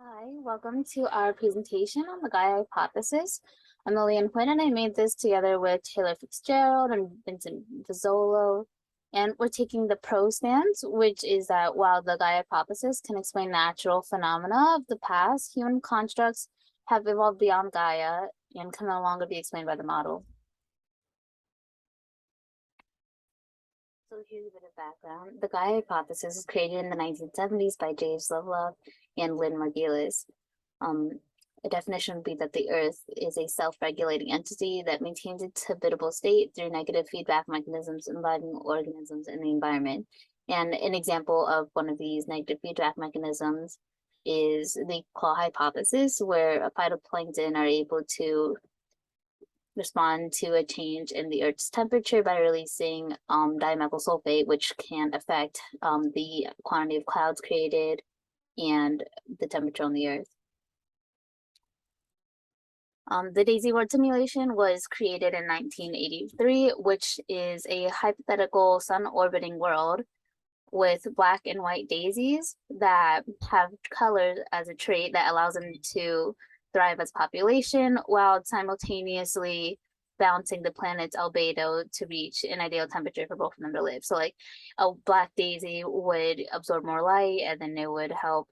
Hi, welcome to our presentation on the Gaia Hypothesis. I'm Lillian, and I made this together with Taylor Fitzgerald and Vincent Vozzolo. And we're taking the pro stance, which is that while the Gaia Hypothesis can explain natural phenomena of the past, human constructs have evolved beyond Gaia and can no longer be explained by the model. So here's a bit of background. The Gaia Hypothesis was created in the 1970s by James Lovelock and Lynn Margulis. A definition would be that the Earth is a self-regulating entity that maintains its habitable state through negative feedback mechanisms involving organisms in the environment. And an example of one of these negative feedback mechanisms is the claw hypothesis, where phytoplankton are able to respond to a change in the Earth's temperature by releasing dimethyl sulfate, which can affect the quantity of clouds created and the temperature on the Earth. The Daisy World simulation was created in 1983, which is a hypothetical sun-orbiting world with black and white daisies that have colors as a trait that allows them to thrive as population while simultaneously balancing the planet's albedo to reach an ideal temperature for both of them to live. So like a black daisy would absorb more light and then it would help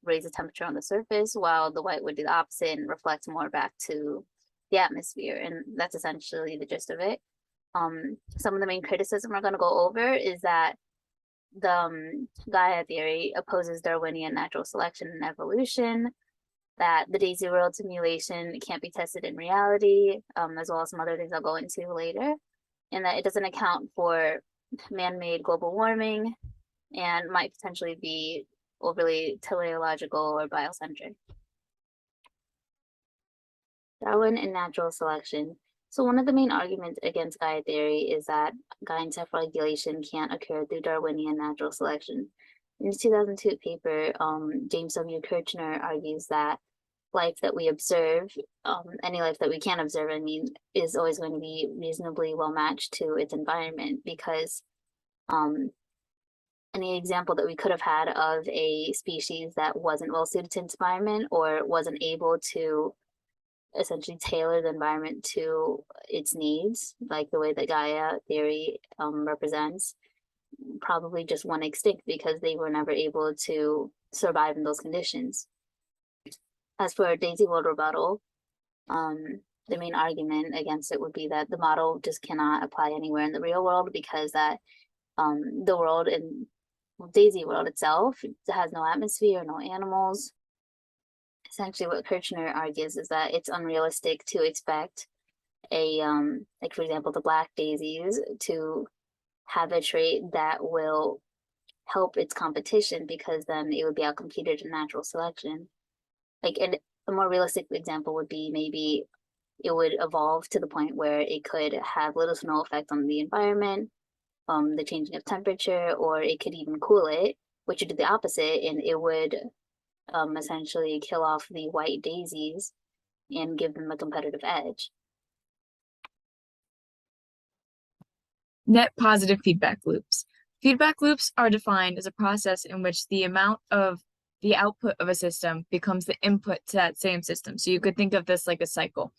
raise the temperature on the surface, while the white would do the opposite and reflect more back to the atmosphere. And that's essentially the gist of it. Some of the main criticism we're going to go over is that the Gaia theory opposes Darwinian natural selection and evolution, that the Daisy World simulation can't be tested in reality, as well as some other things I'll go into later, and that it doesn't account for man-made global warming and might potentially be overly teleological or biocentric. Darwin and natural selection. So one of the main arguments against Gaia theory is that Gaian self-regulation can't occur through Darwinian natural selection. In the 2002 paper, James W. Kirchner argues that life that we observe, any life that we can observe, I mean, is always going to be reasonably well matched to its environment, because any example that we could have had of a species that wasn't well suited to its environment or wasn't able to essentially tailor the environment to its needs, like the way that Gaia theory represents, probably just went extinct because they were never able to survive in those conditions. As for Daisy World rebuttal, the main argument against it would be that the model just cannot apply anywhere in the real world, because that the world in Daisy World itself has no atmosphere, no animals. Essentially what Kirchner argues is that it's unrealistic to expect a like for example the black daisies to have a trait that will help its competition, because then it would be outcompeted in natural selection. Like, and a more realistic example would be maybe it would evolve to the point where it could have little to no effect on the environment, the changing of temperature, or it could even cool it, which would do the opposite, and it would essentially kill off the white daisies and give them a competitive edge. Net positive feedback loops. Feedback loops are defined as a process in which the amount of the output of a system becomes the input to that same system. So you could think of this like a cycle.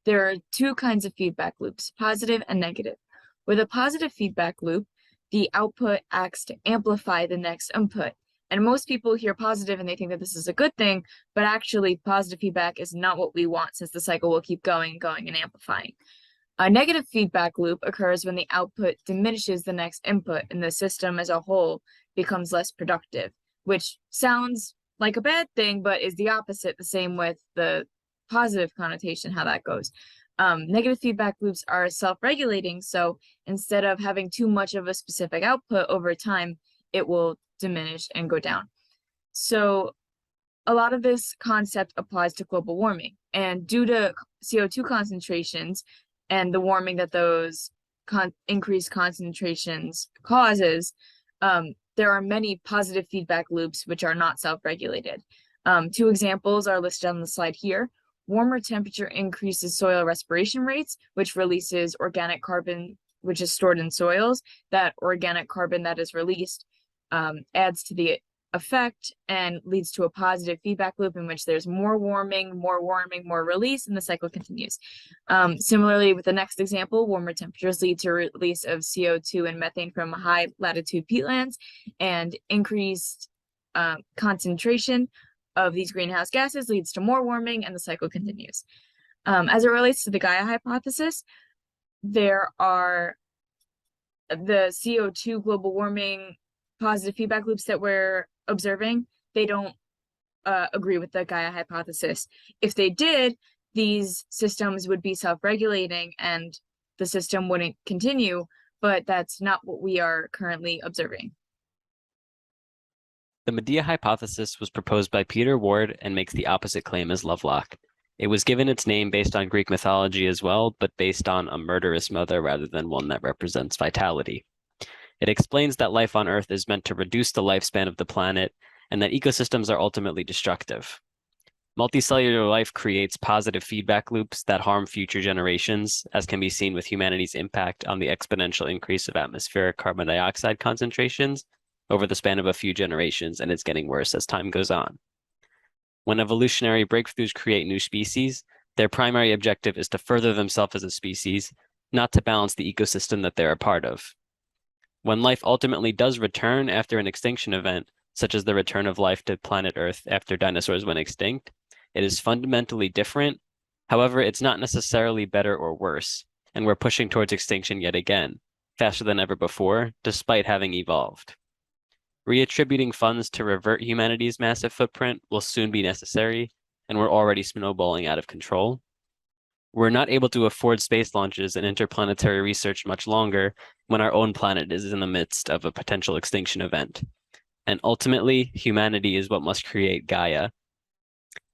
There are two kinds of feedback loops, positive and negative. With a positive feedback loop, the output acts to amplify the next input. And most people hear positive and they think that this is a good thing, but actually positive feedback is not what we want, since the cycle will keep going and going and amplifying. A negative feedback loop occurs when the output diminishes the next input and the system as a whole becomes less productive, which sounds like a bad thing, but is the opposite. The same with the positive connotation, how that goes. Negative feedback loops are self-regulating, so instead of having too much of a specific output over time, it will diminish and go down. So a lot of this concept applies to global warming, and due to CO2 concentrations and the warming that those increased concentrations causes, there are many positive feedback loops which are not self-regulated. Two examples are listed on the slide here. Warmer temperature increases soil respiration rates, which releases organic carbon, which is stored in soils. That organic carbon that is released adds to the effect and leads to a positive feedback loop in which there's more warming, more release, and the cycle continues. Similarly, with the next example, warmer temperatures lead to release of CO2 and methane from high latitude peatlands, and increased concentration of these greenhouse gases leads to more warming, and the cycle continues. As it relates to the Gaia hypothesis, there are the CO2 global warming positive feedback loops that we're observing. They don't agree with the Gaia hypothesis. If they did, these systems would be self-regulating and the system wouldn't continue, but that's not what we are currently observing. The Medea hypothesis was proposed by Peter Ward and makes the opposite claim as Lovelock. It was given its name based on Greek mythology as well, but based on a murderous mother rather than one that represents vitality. It explains that life on Earth is meant to reduce the lifespan of the planet and that ecosystems are ultimately destructive. Multicellular life creates positive feedback loops that harm future generations, as can be seen with humanity's impact on the exponential increase of atmospheric carbon dioxide concentrations over the span of a few generations, and it's getting worse as time goes on. When evolutionary breakthroughs create new species, their primary objective is to further themselves as a species, not to balance the ecosystem that they're a part of. When life ultimately does return after an extinction event, such as the return of life to planet Earth after dinosaurs went extinct, it is fundamentally different. However, it's not necessarily better or worse, and we're pushing towards extinction yet again, faster than ever before, despite having evolved. Reattributing funds to revert humanity's massive footprint will soon be necessary, and we're already snowballing out of control. We're not able to afford space launches and interplanetary research much longer when our own planet is in the midst of a potential extinction event. And ultimately, humanity is what must create Gaia.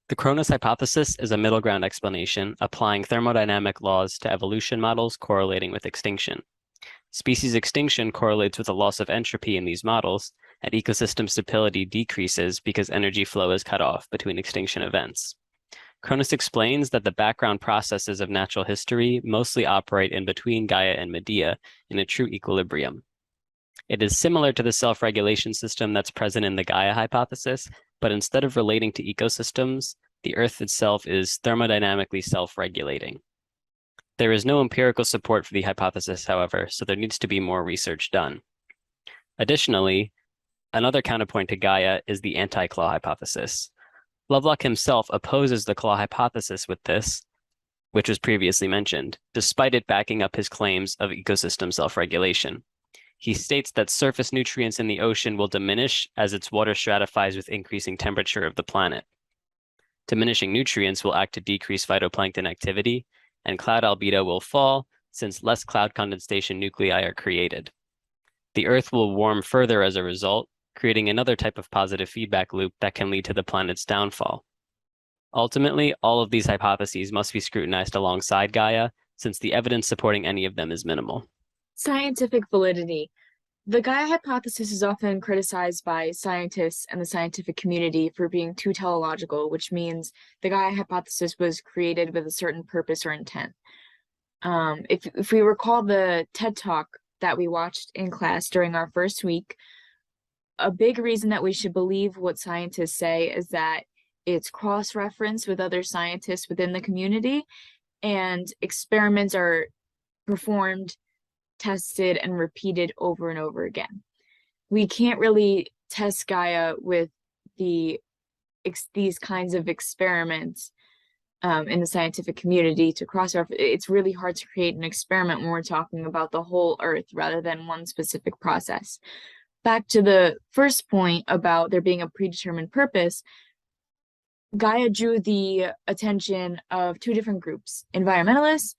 The Cronus hypothesis is a middle ground explanation applying thermodynamic laws to evolution models correlating with extinction. Species extinction correlates with a loss of entropy in these models, and ecosystem stability decreases because energy flow is cut off between extinction events. Cronus explains that the background processes of natural history mostly operate in between Gaia and Medea in a true equilibrium. It is similar to the self-regulation system that's present in the Gaia hypothesis, but instead of relating to ecosystems, the Earth itself is thermodynamically self-regulating. There is no empirical support for the hypothesis, however, so there needs to be more research done. Additionally, another counterpoint to Gaia is the anti-claw hypothesis. Lovelock himself opposes the claw hypothesis with this, which was previously mentioned, despite it backing up his claims of ecosystem self-regulation. He states that surface nutrients in the ocean will diminish as its water stratifies with increasing temperature of the planet. Diminishing nutrients will act to decrease phytoplankton activity, and cloud albedo will fall since less cloud condensation nuclei are created. The Earth will warm further as a result, creating another type of positive feedback loop that can lead to the planet's downfall. Ultimately, all of these hypotheses must be scrutinized alongside Gaia, since the evidence supporting any of them is minimal. Scientific validity. The Gaia hypothesis is often criticized by scientists and the scientific community for being too teleological, which means the Gaia hypothesis was created with a certain purpose or intent. If we recall the TED Talk that we watched in class during our first week, a big reason that we should believe what scientists say is that it's cross-referenced with other scientists within the community, and experiments are performed, tested, and repeated over and over again. We can't really test Gaia with these kinds of experiments in the scientific community to cross-reference. It's really hard to create an experiment when we're talking about the whole Earth rather than one specific process. Back to the first point about there being a predetermined purpose, Gaia drew the attention of two different groups, environmentalists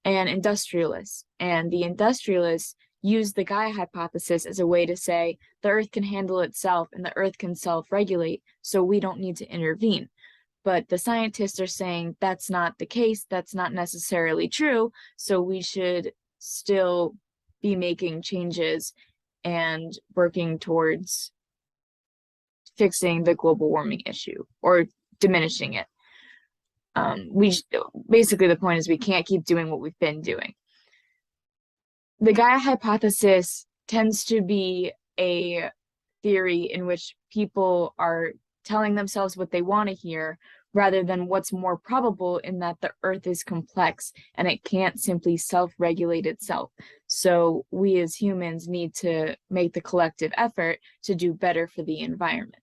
and industrialists. And the industrialists used the Gaia hypothesis as a way to say the Earth can handle itself and the Earth can self-regulate, so we don't need to intervene. But the scientists are saying that's not the case, that's not necessarily true, so we should still be making changes and working towards fixing the global warming issue or diminishing it. Basically the point is we can't keep doing what we've been doing. The Gaia hypothesis tends to be a theory in which people are telling themselves what they want to hear rather than what's more probable, in that the earth is complex and it can't simply self-regulate itself. So we as humans need to make the collective effort to do better for the environment.